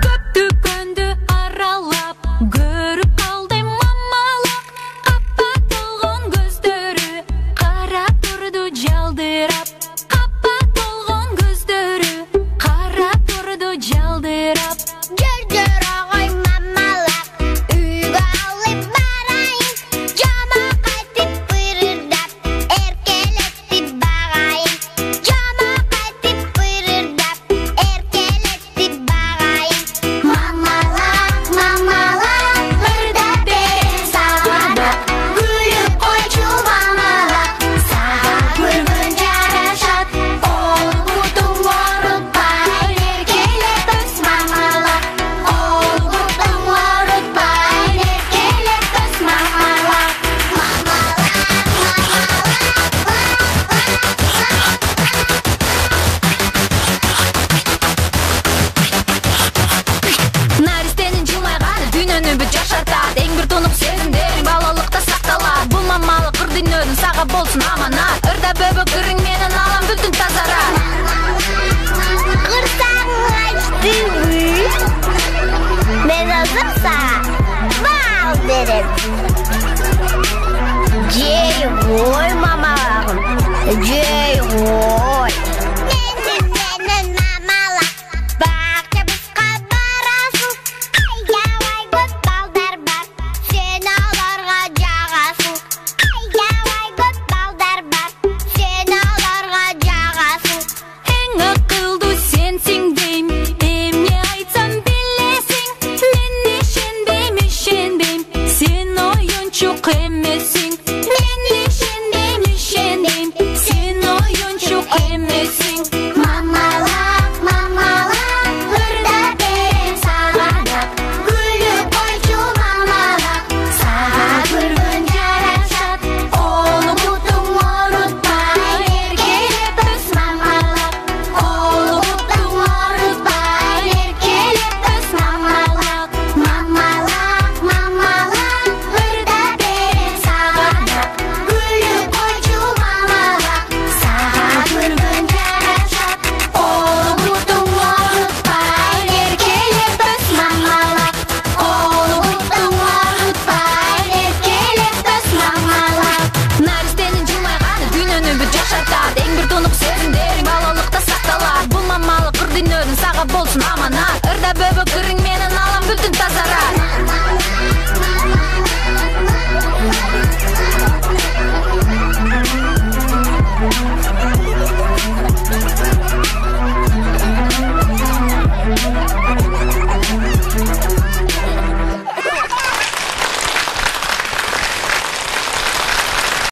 Көптүкөндү аралап көрүп калдым мамалап, аппа толгон көздөрү карап турду жалдырап, аппа толгон көздөрү карап турду жалдырап. Жүрдүр огой мамалап, үйгө алып барайын, жама кайтып бырырдап, эркелетти багайын, жама кайтып бырырдап, эркелетти багайын. Мамалап, мамалап, ырда берем сага, күлүп койчу мамалап, сага күлгүн жарашат, олгутуң орутпай, эркелеп өс мамалап, олгутуң орутпай, эркелеп өс мамалап. Наристенин жылмайганы дүйнөнү бүт жашартат, эң бир тунук сезимдериң балалыкта сакталат. Бул мамалык кыр дүйнөдүн сага болсун аманат, ырда бөбөк кырың менен алам бүтүн тазарат. Кырсагың ачтыбы, мен азыр сага бал берем. Жей гой мамаларым, жей гой.